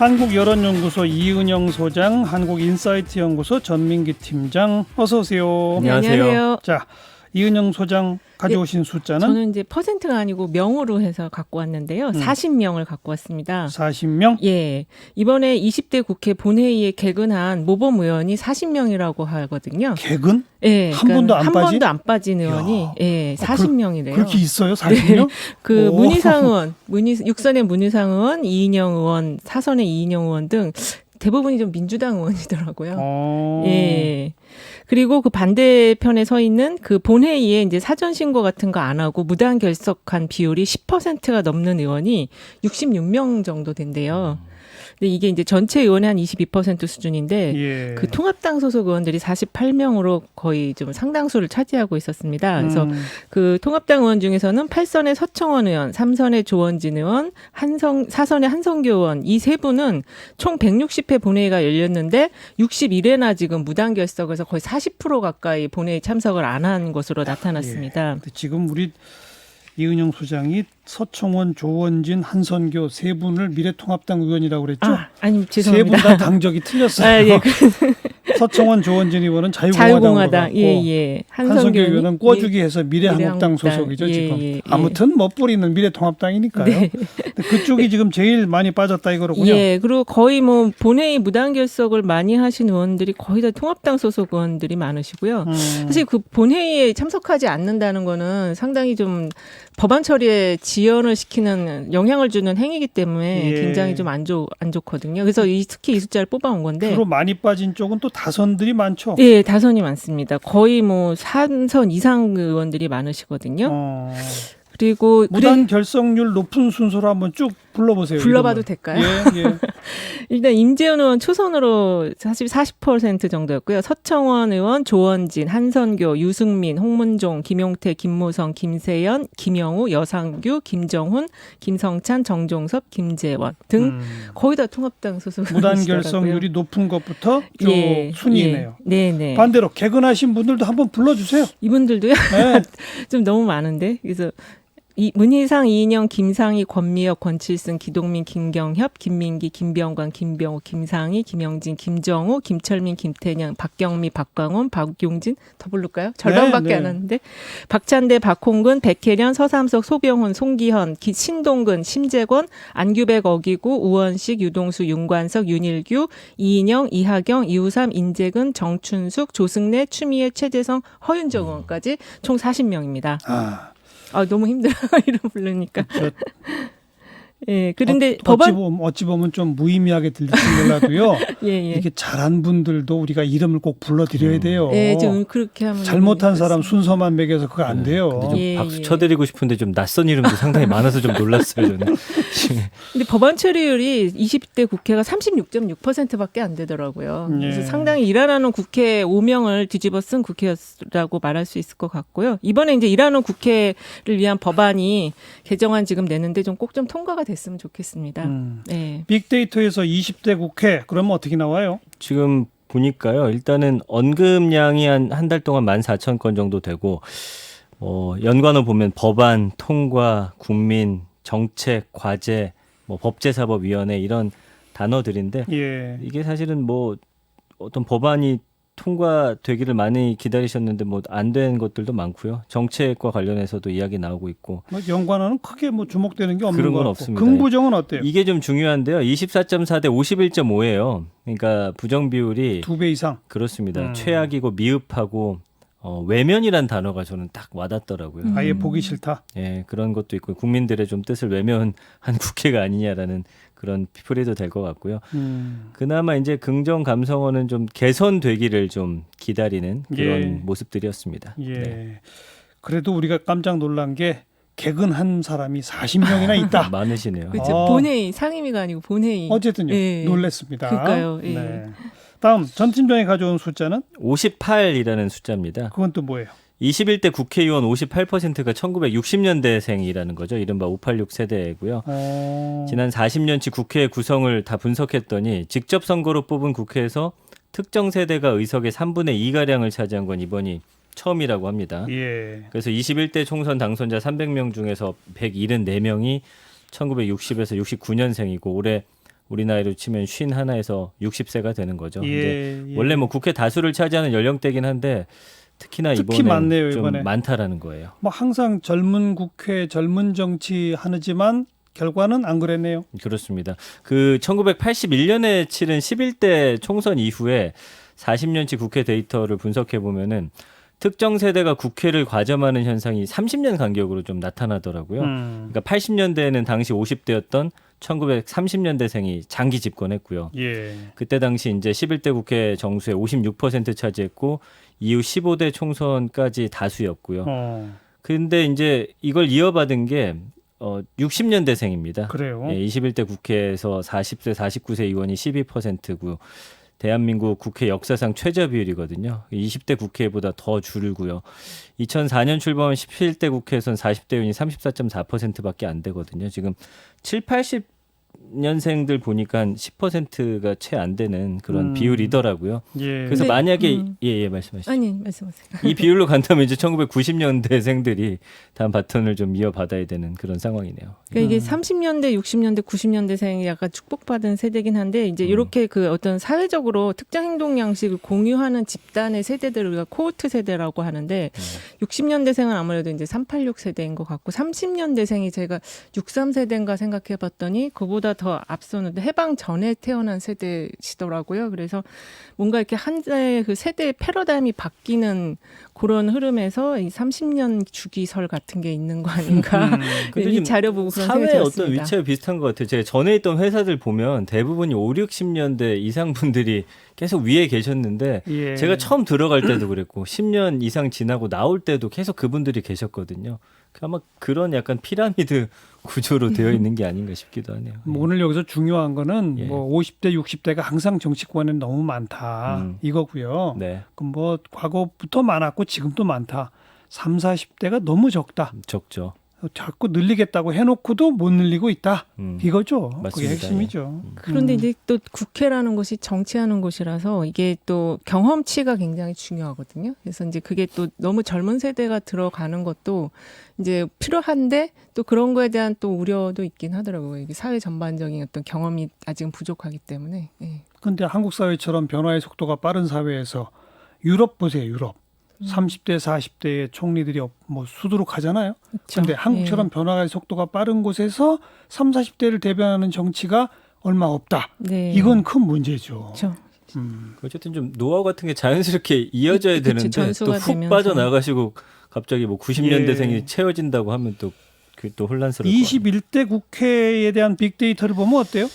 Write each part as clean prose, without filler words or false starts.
한국여론연구소 이은영 소장, 한국인사이트연구소 전민기 팀장, 어서 오세요. 안녕하세요. 자, 이은영 소장 가져오신 숫자는? 저는 이제 퍼센트가 아니고 명으로 해서 갖고 왔는데요. 40명을 갖고 왔습니다. 40명? 예. 이번에 20대 국회 본회의에 개근한 모범 의원이 40명이라고 하거든요. 개근? 예. 한 번도 안 한 빠진? 번도 안 빠진 의원이 예, 40명이래요. 그렇게 있어요? 40명? 그 문희상 의원, 육선의 문희상 의원, 이인영 의원, 사선의 이인영 의원 등 대부분이 좀 민주당 의원이더라고요. 예. 그리고 그 반대편에 서 있는 그 본회의에 이제 사전 신고 같은 거 안 하고 무단 결석한 비율이 10%가 넘는 의원이 66명 정도 된대요. 근데 이게 이제 전체 의원의 한 22% 수준인데 예. 그 통합당 소속 의원들이 48명으로 거의 좀 상당수를 차지하고 있었습니다. 그래서 그 통합당 의원 중에서는 8선의 서청원 의원, 3선의 조원진 의원, 4선의 한성교 의원 이 세 분은 총 160회 본회의가 열렸는데 61회나 지금 무단 결석에서 거의 40% 가까이 본회의 참석을 안 한 것으로 나타났습니다. 예. 지금 우리 이은영 소장이 서청원, 조원진, 한선교 세 분을 미래통합당 의원이라고 그랬죠? 아니 죄송합니다. 세 분 다 당적이 틀렸어요. 예. 서청원, 조원진 의원은 자유공화당, 예. 한선교 의원은 꿔주기해서 미래한국당 소속이죠. 지금. 아무튼 뭐 뿌리는 미래통합당이니까요. 네. 그쪽이 지금 제일 많이 빠졌다 이거로군요. 예, 그리고 거의 뭐 본회의 무단 결석을 많이 하신 의원들이 거의 다 통합당 소속 의원들이 많으시고요. 사실 그 본회의에 참석하지 않는다는 거는 상당히 좀 법안 처리에 지연을 시키는 영향을 주는 행위이기 때문에 굉장히 좀 안 좋거든요. 그래서 특히 이 숫자를 뽑아온 건데. 주로 많이 빠진 쪽은 또 다선들이 많죠. 예, 다선이 많습니다. 거의 뭐 3선 이상 의원들이 많으시거든요. 그리고 무단 결석률 높은 순서로 한번 쭉 불러보세요. 불러봐도 될까요? 예. 일단 임재훈 의원 초선으로 사실 40% 정도였고요. 서청원 의원, 조원진, 한선교, 유승민, 홍문종, 김용태, 김무성, 김세연, 김영우, 여상규, 김정훈, 김성찬, 정종섭, 김재원 등 거의 다 통합당 소속. 무단 결석률이 높은 것부터 쭉 순위네요. 네. 반대로 개근하신 분들도 한번 불러주세요. 이분들도요? 네. 좀 너무 많은데. 그래서 문희상, 이인영, 김상희, 권미혁, 권칠승, 기동민, 김경협, 김민기, 김병관, 김병호, 김상희, 김영진, 김정우, 김철민, 김태냥, 박경미, 박광원, 박용진 더 부를까요? 절반밖에 안 왔는데. 박찬대, 박홍근, 백혜련, 서삼석, 소병훈, 송기현, 신동근, 심재권, 안규백, 어기구, 우원식, 유동수, 윤관석, 윤일규, 이인영, 이하경, 이우삼, 인재근, 정춘숙, 조승래, 추미애, 최재성, 허윤정 의원까지 총 40명입니다. 너무 힘들어요. 이름 부르니까. 예, 그런데 어찌 보면 좀 무의미하게 들릴지 몰라도요. 이렇게 잘한 분들도 우리가 이름을 꼭 불러드려야 돼요. 예, 좀 그렇게 하면 잘못한 사람 순서만 매겨서 그거 안 돼요. 근데 좀 박수 쳐드리고 싶은데 좀 낯선 이름도 상당히 많아서 좀 놀랐어요. 저는. 근데 법안 처리율이 20대 국회가 36.6%밖에 안 되더라고요. 그래서 상당히 일하는 국회 5명을 뒤집어 쓴 국회라고 말할 수 있을 것 같고요. 이번에 이제 일하는 국회를 위한 법안이 개정안 지금 내는데 좀 꼭 좀 통과가 됐으면 좋겠습니다. 네. 빅데이터에서 20대 국회 그러면 어떻게 나와요? 지금 보니까요. 일단은 언급량이 한 달 동안 14,000건 정도 되고 연관어 보면 법안, 통과, 국민, 정책, 과제, 법제사법위원회 이런 단어들인데 이게 사실은 어떤 법안이 통과되기를 많이 기다리셨는데 안 된 것들도 많고요. 정책과 관련해서도 이야기 나오고 있고. 연관어는 크게 주목되는 게 없는 그런 건 것 같고. 없습니다. 긍부정은 어때요? 이게 좀 중요한데요. 24.4 대 51.5예요. 그러니까 부정 비율이 2배 이상. 그렇습니다. 최악이고 미흡하고 외면이란 단어가 저는 딱 와닿더라고요. 아예 보기 싫다. 예, 그런 것도 있고 국민들의 좀 뜻을 외면한 국회가 아니냐라는 그런 피플이도 될 것 같고요. 그나마 이제 긍정 감성어는 좀 개선되기를 좀 기다리는 그런 모습들이었습니다. 네. 그래도 우리가 깜짝 놀란 게 개근한 사람이 40명이나 있다. 많으시네요. 그렇죠. 본회의, 상임위가 아니고 본회의. 어쨌든요. 놀랬습니다. 그러니까요. 네. 다음 전 팀장이 가져온 숫자는? 58이라는 숫자입니다. 그건 또 뭐예요? 21대 국회의원 58%가 1960년대생이라는 거죠. 이른바 586 세대고요. 지난 40년치 국회 구성을 다 분석했더니 직접 선거로 뽑은 국회에서 특정 세대가 의석의 3분의 2가량을 차지한 건 이번이 처음이라고 합니다. 그래서 21대 총선 당선자 300명 중에서 174명이 1960에서 69년생이고 올해 우리 나이로 치면 51에서 60세가 되는 거죠. 근데 예. 원래 뭐 국회 다수를 차지하는 연령대긴 한데 특히나 특히 이번에 많네요, 좀 이번에. 많다라는 거예요. 뭐 항상 젊은 국회, 젊은 정치 하지만 결과는 안 그랬네요. 그렇습니다. 그 1981년에 치른 11대 총선 이후에 40년치 국회 데이터를 분석해 보면은 특정 세대가 국회를 과점하는 현상이 30년 간격으로 좀 나타나더라고요. 그러니까 80년대에는 당시 50대였던 1930년대생이 장기 집권했고요. 예. 그때 당시 이제 11대 국회 정수의 56% 차지했고 이후 15대 총선까지 다수였고요. 근데 이제 이걸 이어받은 게 60년대생입니다. 그래요. 예, 21대 국회에서 40세, 49세 의원이 12%고 대한민국 국회 역사상 최저 비율이거든요. 20대 국회보다 더 줄고요. 2004년 출범한 17대 국회에서는 40대 의원이 34.4%밖에 안 되거든요. 지금 7, 80년생들 보니까 10%가 채 안 되는 그런 비율이더라고요. 예. 그래서 근데, 만약에 예, 말씀하시죠. 아니 말씀하세요. 이 비율로 간다면 이제 1990년대생들이 다음 바톤을 좀 이어받아야 되는 그런 상황이네요. 그러니까 이게 30년대, 60년대, 90년대생이 약간 축복받은 세대긴 한데 이제 이렇게 그 어떤 사회적으로 특정 행동 양식을 공유하는 집단의 세대들을 우리가 코호트 세대라고 하는데 60년대생은 아무래도 이제 386 세대인 것 같고 30년대생이 제가 63세대인가 생각해봤더니 그보다 더 앞서는 해방 전에 태어난 세대시더라고요. 그래서 뭔가 이렇게 한자의 그 세대의 패러다임이 바뀌는 그런 흐름에서 이 30년 주기설 같은 게 있는 거 아닌가. 근데 이 지금 자료 보고 그런 생각이 사회의 어떤 들었습니다. 위치가 비슷한 것 같아요. 제가 전에 있던 회사들 보면 대부분이 5, 60년대 이상 분들이 계속 위에 계셨는데 예. 제가 처음 들어갈 때도 그랬고 10년 이상 지나고 나올 때도 계속 그분들이 계셨거든요. 아마 그런 약간 피라미드 구조로 되어 있는 게 아닌가 싶기도 하네요. 뭐 오늘 여기서 중요한 거는 예. 뭐 50대, 60대가 항상 정치권에 너무 많다 이거고요. 네, 그럼 뭐 과거부터 많았고 지금도 많다. 3, 40대가 너무 적다. 적죠. 자꾸 늘리겠다고 해놓고도 못 늘리고 있다. 이거죠. 그게 맞습니다. 핵심이죠. 그런데 이제 또 국회라는 곳이 정치하는 곳이라서 이게 또 경험치가 굉장히 중요하거든요. 그래서 이제 그게 또 너무 젊은 세대가 들어가는 것도 이제 필요한데 또 그런 거에 대한 또 우려도 있긴 하더라고요. 이게 사회 전반적인 어떤 경험이 아직은 부족하기 때문에. 예. 근데 한국 사회처럼 변화의 속도가 빠른 사회에서 유럽 보세요. 유럽. 30대, 40대의 총리들이 뭐 수두룩하잖아요. 그런데 한국처럼 변화의 속도가 빠른 곳에서 3, 40대를 대변하는 정치가 얼마 없다. 네. 이건 큰 문제죠. 그렇죠. 어쨌든 좀 노하우 같은 게 자연스럽게 이어져야 그쵸, 되는데 또 전수가 훅 되면서. 빠져나가시고 갑자기 뭐 90년대생이 예. 채워진다고 하면 또 그게 또 혼란스러울 것 같아요. 21대 국회에 대한 빅데이터를 보면 어때요?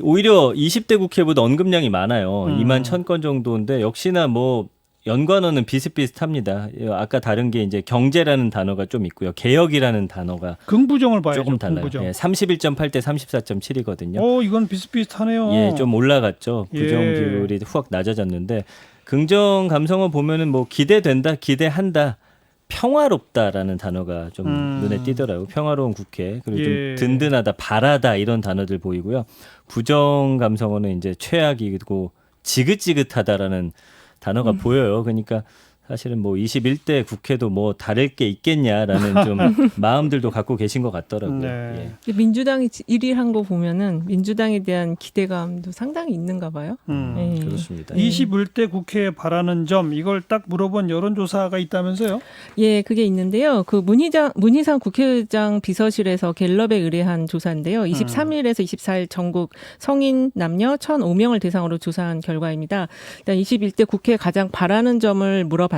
오히려 20대 국회보다 언급량이 많아요. 2만 1,000건 정도인데 역시나 뭐 연관어는 비슷비슷합니다. 아까 다른 게 이제 경제라는 단어가 좀 있고요. 개혁이라는 단어가 긍부정을 봐야죠. 조금 달라요. 긍부정. 예, 31.8대 34.7이거든요. 이건 비슷비슷하네요. 예, 좀 올라갔죠. 부정 예. 비율이 후각 낮아졌는데 긍정 감성어 보면은 뭐 기대된다, 기대한다, 평화롭다라는 단어가 좀 눈에 띄더라고요. 평화로운 국회 그리고 예. 좀 든든하다, 바라다 이런 단어들 보이고요. 부정 감성어는 이제 최악이고 지긋지긋하다라는 단어가 보여요. 그러니까 사실은 뭐 21대 국회도 뭐 다를 게 있겠냐라는 좀 마음들도 갖고 계신 것 같더라고요. 네. 예. 민주당이 1위 한 거 보면은 민주당에 대한 기대감도 상당히 있는가 봐요. 예. 그렇습니다. 21대 국회에 바라는 점 이걸 딱 물어본 여론조사가 있다면서요? 예, 그게 있는데요. 그 문희상 국회의장 비서실에서 갤럽에 의뢰한 조사인데요. 23일에서 24일 전국 성인 남녀 1,005명을 대상으로 조사한 결과입니다. 일단 21대 국회에 가장 바라는 점을 물어봤는데요.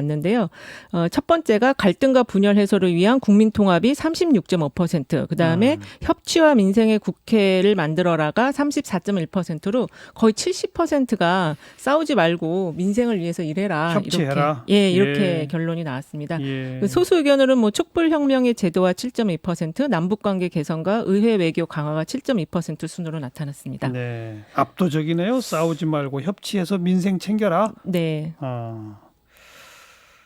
첫 번째가 갈등과 분열 해소를 위한 국민 통합이 36.5%, 그다음에 협치와 민생의 국회를 만들어라가 34.1%로 거의 70%가 싸우지 말고 민생을 위해서 일해라. 협치해라. 이렇게 예. 결론이 나왔습니다. 예. 그 소수 의견으로는 뭐 촛불혁명의 제도화 7.2%, 남북관계 개선과 의회 외교 강화가 7.2% 순으로 나타났습니다. 네. 압도적이네요. 싸우지 말고 협치해서 민생 챙겨라. 네.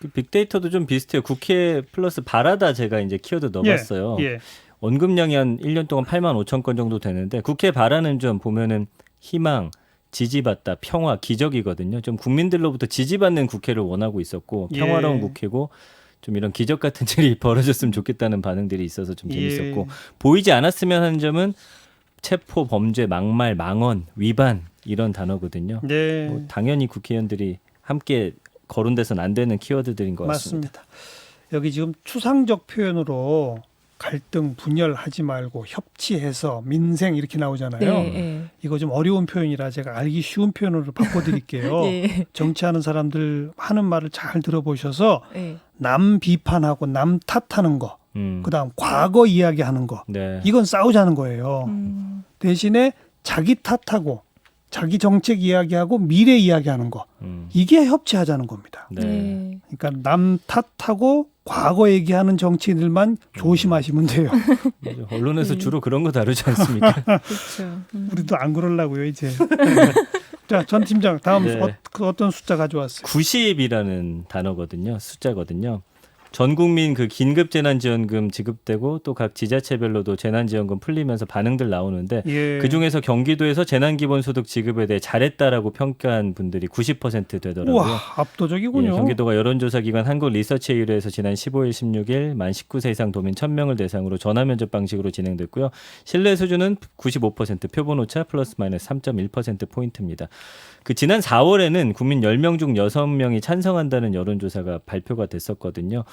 그 빅데이터도 좀 비슷해요. 국회 플러스 바라다 제가 이제 키워드 넣어봤어요. 예. 언급량이 한 1년 동안 8만 5천 건 정도 되는데 국회 바라는 점 보면은 희망, 지지받다, 평화, 기적이거든요. 좀 국민들로부터 지지받는 국회를 원하고 있었고 평화로운 예. 국회고 좀 이런 기적 같은 일이 벌어졌으면 좋겠다는 반응들이 있어서 좀 재밌었고 예. 보이지 않았으면 하는 점은 체포, 범죄, 막말, 망언, 위반 이런 단어거든요. 네. 뭐 당연히 국회의원들이 함께 거론돼서는 안 되는 키워드들인 것 같습니다. 맞습니다. 여기 지금 추상적 표현으로 갈등, 분열하지 말고 협치해서 민생 이렇게 나오잖아요. 네. 이거 좀 어려운 표현이라 제가 알기 쉬운 표현으로 바꿔드릴게요. 네. 정치하는 사람들 하는 말을 잘 들어보셔서 네. 남 비판하고 남 탓하는 거, 그다음 과거 이야기하는 거, 네. 이건 싸우자는 거예요. 대신에 자기 탓하고 자기 정책 이야기하고 미래 이야기하는 거, 이게 협치하자는 겁니다. 네. 네. 그러니까 남 탓하고 과거 얘기하는 정치인들만 조심하시면 돼요. 맞아. 언론에서 주로 그런 거 다루지 않습니까? 그렇죠. 우리도 안 그러려고요 이제. 자, 전 팀장 다음 네. 어떤 숫자 가져왔어요? 90이라는 단어거든요. 숫자거든요. 전 국민 그 긴급 재난지원금 지급되고 또 각 지자체별로도 재난지원금 풀리면서 반응들 나오는데 예. 그 중에서 경기도에서 재난기본소득 지급에 대해 잘했다라고 평가한 분들이 90% 되더라고요. 우와, 압도적이군요. 예, 경기도가 여론조사기관 한국리서치에 의뢰해서 지난 15일, 16일 만 19세 이상 도민 1000명을 대상으로 전화면접 방식으로 진행됐고요. 신뢰 수준은 95%, 표본오차 플러스 마이너스 3.1%포인트입니다. 그 지난 4월에는 국민 10명 중 6명이 찬성한다는 여론조사가 발표가 됐었거든요.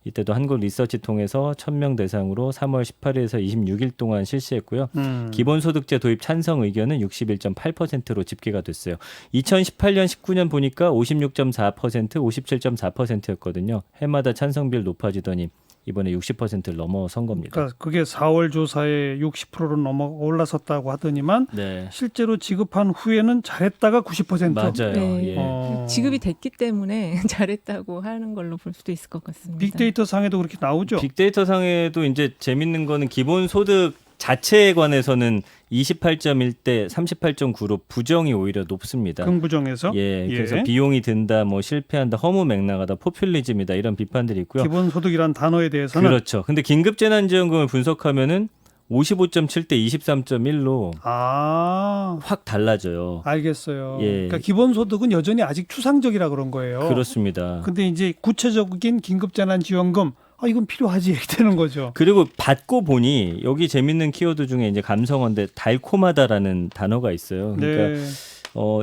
이때도 한국리서치 통해서 1000명 대상으로 3월 18일에서 26일 동안 실시했고요. 기본소득제 도입 찬성 의견은 61.8%로 집계가 됐어요. 2018년, 19년 보니까 56.4%, 57.4%였거든요. 해마다 찬성 비율 높아지더니 이번에 60%를 넘어선 겁니다. 그러니까 그게 4월 조사에 60%로 넘어 올라섰다고 하더니만 네. 실제로 지급한 후에는 잘했다가 90%. 맞아요. 네. 예. 지급이 됐기 때문에 잘했다고 하는 걸로 볼 수도 있을 것 같습니다. 빅데이터 상에도 그렇게 나오죠. 빅데이터 상에도 이제 재밌는 거는 기본소득 자체에 관해서는 28.1대 38.9로 부정이 오히려 높습니다. 긍부정에서 예, 그래서 비용이 든다, 뭐 실패한다, 허무맹랑하다, 포퓰리즘이다 이런 비판들이 있고요. 기본소득이란 단어에 대해서는 그렇죠. 근데 긴급재난지원금을 분석하면은 55.7대 23.1로 확 달라져요. 알겠어요. 예. 그러니까 기본소득은 여전히 아직 추상적이라 그런 거예요. 그렇습니다. 근데 이제 구체적인 긴급재난지원금 이건 필요하지 이렇게 되는 거죠. 그리고 받고 보니 여기 재밌는 키워드 중에 이제 감성어인데 달콤하다라는 단어가 있어요. 그러니까 네.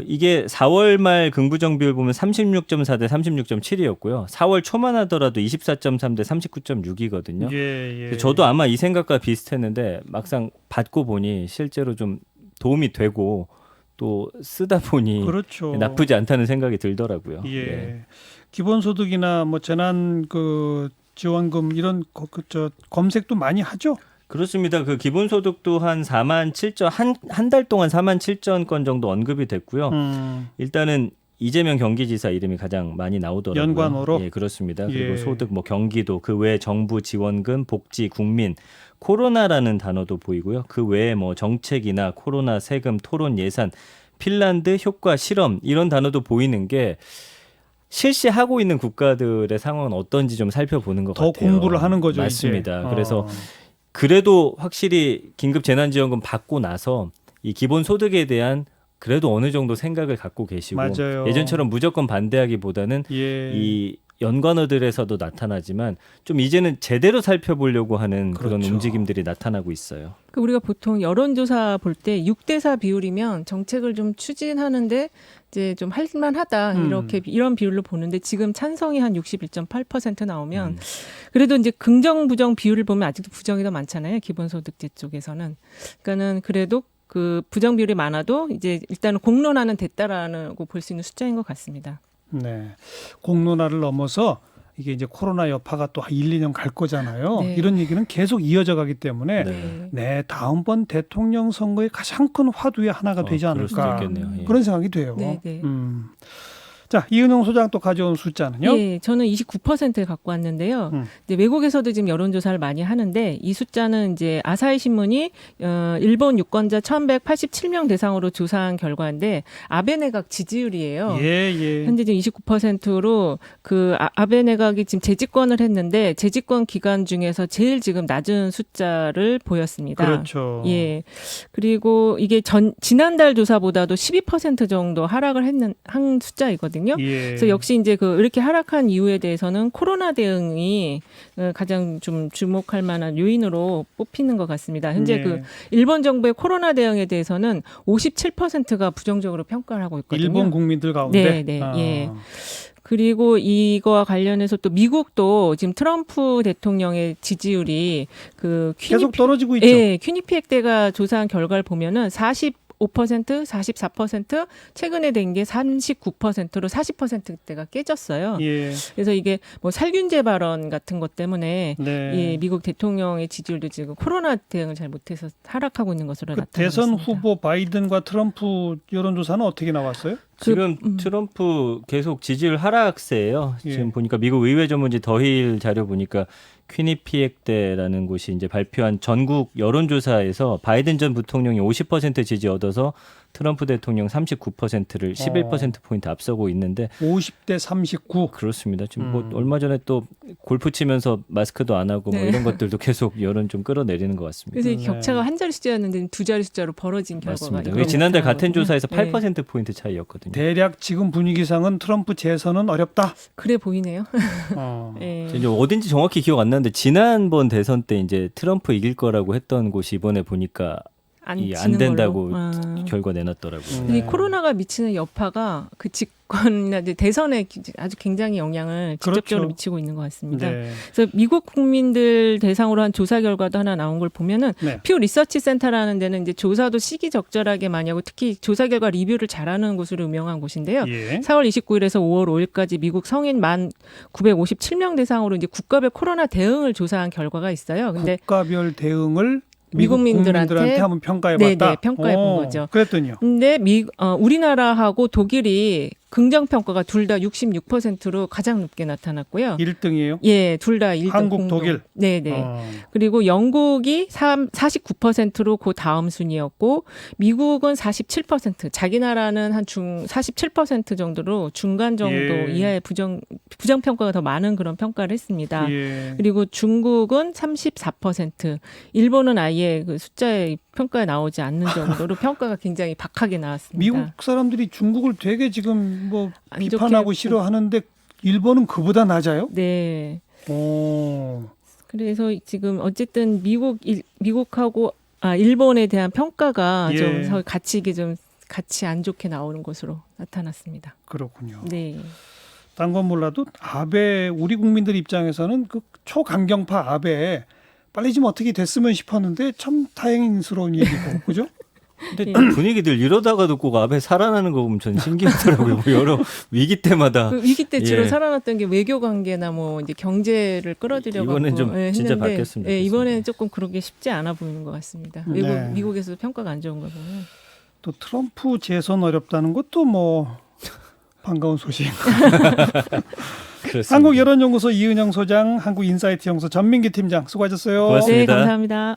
이게 4월 말 긍부정 비율 보면 36.4대 36.7이었고요. 4월 초만 하더라도 24.3대 39.6이거든요. 예. 저도 아마 이 생각과 비슷했는데 막상 받고 보니 실제로 좀 도움이 되고 또 쓰다 보니 그렇죠. 나쁘지 않다는 생각이 들더라고요. 예. 예. 기본소득이나 뭐 재난 지원금 이런 검색도 많이 하죠. 그렇습니다. 그 기본소득도 한 4만 7천 한 달 동안 4만 7천 건 정도 언급이 됐고요. 일단은 이재명 경기지사 이름이 가장 많이 나오더라고요. 연관어로. 예, 그렇습니다. 그리고 예. 소득, 뭐 경기도, 그 외 정부 지원금, 복지, 국민, 코로나라는 단어도 보이고요. 그 외에 뭐 정책이나 코로나, 세금, 토론, 예산, 핀란드, 효과, 실험 이런 단어도 보이는 게. 실시하고 있는 국가들의 상황은 어떤지 좀 살펴보는 것 더 같아요. 공부를 하는 거죠. 맞습니다. 이제. 그래서 그래도 확실히 긴급 재난지원금 받고 나서 이 기본 소득에 대한 그래도 어느 정도 생각을 갖고 계시고 맞아요. 예전처럼 무조건 반대하기보다는 예. 이 연관어들에서도 나타나지만 좀 이제는 제대로 살펴보려고 하는 그런 그렇죠. 움직임들이 나타나고 있어요. 우리가 보통 여론조사 볼 때 6대4 비율이면 정책을 좀 추진하는데 이제 좀 할만하다 이런 비율로 보는데 지금 찬성이 한 61.8% 나오면 그래도 이제 긍정 부정 비율을 보면 아직도 부정이 더 많잖아요. 기본소득제 쪽에서는. 그러니까는 그래도 그 부정 비율이 많아도 이제 일단은 공론화는 됐다라고 볼 수 있는 숫자인 것 같습니다. 네. 공론화를 넘어서 이게 이제 코로나 여파가 또 1, 2년 갈 거잖아요. 네. 이런 얘기는 계속 이어져 가기 때문에 네. 다음번 대통령 선거의 가장 큰 화두의 하나가 되지 그럴 수도 않을까. 있겠네요. 예. 그런 생각이 돼요. 네, 네. 자, 이은영 소장 또 가져온 숫자는요? 예, 저는 29%를 갖고 왔는데요. 이제 외국에서도 지금 여론조사를 많이 하는데 이 숫자는 이제 아사히 신문이 일본 유권자 1,187명 대상으로 조사한 결과인데 아베 내각 지지율이에요. 예. 현재 지금 29%로 그 아베 내각이 지금 재집권을 했는데 재집권 기간 중에서 제일 지금 낮은 숫자를 보였습니다. 그렇죠. 예. 그리고 이게 지난달 조사보다도 12% 정도 하락을 한 숫자이거든요. 있거든요. 예. 그래서 역시 이제 이렇게 하락한 이유에 대해서는 코로나 대응이 가장 좀 주목할 만한 요인으로 뽑히는 것 같습니다. 현재 예. 일본 정부의 코로나 대응에 대해서는 57%가 부정적으로 평가를 하고 있거든요. 일본 국민들 가운데. 네, 네, 예. 그리고 이거와 관련해서 또 미국도 지금 트럼프 대통령의 지지율이 계속 떨어지고 있죠. 예, 퀴니피엑 대가 조사한 결과를 보면은 45%, 44%, 최근에 된 게 39%로 40%대가 깨졌어요. 예. 그래서 이게 뭐 살균제 발언 같은 것 때문에 네. 예, 미국 대통령의 지지율도 지금 코로나 대응을 잘 못해서 하락하고 있는 것으로 그 나타나고 대선 있습니다. 후보 바이든과 트럼프 여론조사는 어떻게 나왔어요? 지금 트럼프 계속 지지율 하락세예요. 예. 지금 보니까 미국 의회 전문지 더힐 자료 보니까 퀴니피엑대라는 곳이 이제 발표한 전국 여론조사에서 바이든 전 부통령이 50% 지지 얻어서 트럼프 대통령 39%를 11%포인트 앞서고 있는데 50대 39. 그렇습니다. 지금 뭐 얼마 전에 또 골프 치면서 마스크도 안 하고 뭐 네. 이런 것들도 계속 여론 좀 끌어내리는 것 같습니다. 그래서 이 네. 격차가 한 자리 숫자였는데 두 자리 숫자로 벌어진 결과가 맞습니다. 이거로 지난달 같은 나타나거든요. 조사에서 네. 8%포인트 차이였거든요. 대략 지금 분위기상은 트럼프 재선은 어렵다. 그래 보이네요. 어. 예. 이제 어딘지 정확히 기억 안 나는데 지난번 대선 때 이제 트럼프 이길 거라고 했던 곳이 이번에 보니까 안 지는 된다고 걸로. 아. 결과 내놨더라고요. 네. 이 코로나가 미치는 여파가 그 집권이나 이제 대선에 아주 굉장히 영향을 직접적으로 그렇죠. 미치고 있는 것 같습니다. 네. 그래서 미국 국민들 대상으로 한 조사 결과도 하나 나온 걸 보면은 네. 퓨 리서치 센터라는 데는 이제 조사도 시기적절하게 많이 하고 특히 조사 결과 리뷰를 잘하는 곳으로 유명한 곳인데요. 예. 4월 29일에서 5월 5일까지 미국 성인 만 957명 대상으로 이제 국가별 코로나 대응을 조사한 결과가 있어요. 근데 국가별 대응을 미국 미국민들한테 국민들한테 한번 평가해봤다. 네, 평가해 본 거죠. 그랬더니요. 근데 우리나라하고 독일이 긍정 평가가 둘 다 66%로 가장 높게 나타났고요. 1등이에요. 예, 둘 다 1등 한국, 공동. 독일. 네, 네. 그리고 영국이 49%로 그 다음 순이었고 미국은 47%. 자기 나라는 한 47% 정도로 중간 정도 예. 이하의 부정 평가가 더 많은 그런 평가를 했습니다. 예. 그리고 중국은 34%, 일본은 아예 그 숫자에 평가에 나오지 않는 정도로 평가가 굉장히 박하게 나왔습니다. 미국 사람들이 중국을 되게 지금 뭐 안 좋게 비판하고 싫어하는데 일본은 그보다 낮아요? 네. 오. 그래서 지금 어쨌든 미국하고 일본에 대한 평가가 예. 좀 같이 이게 좀 같이 안 좋게 나오는 것으로 나타났습니다. 그렇군요. 네. 딴 건 몰라도 아베 우리 국민들 입장에서는 그 초강경파 아베 빨리 좀 어떻게 됐으면 싶었는데 참 다행스러운 얘기고 그죠? 근데 예. 분위기들 이러다가도 꼭 아베 살아나는 거 보면 전 신기하더라고요. 뭐 여러 위기 때마다 그 위기 때 주로 예. 살아났던 게 외교 관계나 뭐 이제 경제를 끌어들여가지고 이번엔 좀 진짜 했는데, 바뀌었으면 예, 좋겠습니다. 이번에는 조금 그러기 쉽지 않아 보이는 것 같습니다. 네. 미국에서도 평가가 안 좋은 걸 보면. 또 트럼프 재선 어렵다는 것도 뭐 반가운 소식. 그렇습니다. 한국여론연구소 이은영 소장, 한국인사이트 연구소 전민기 팀장 수고하셨어요. 고맙습니다. 네, 감사합니다.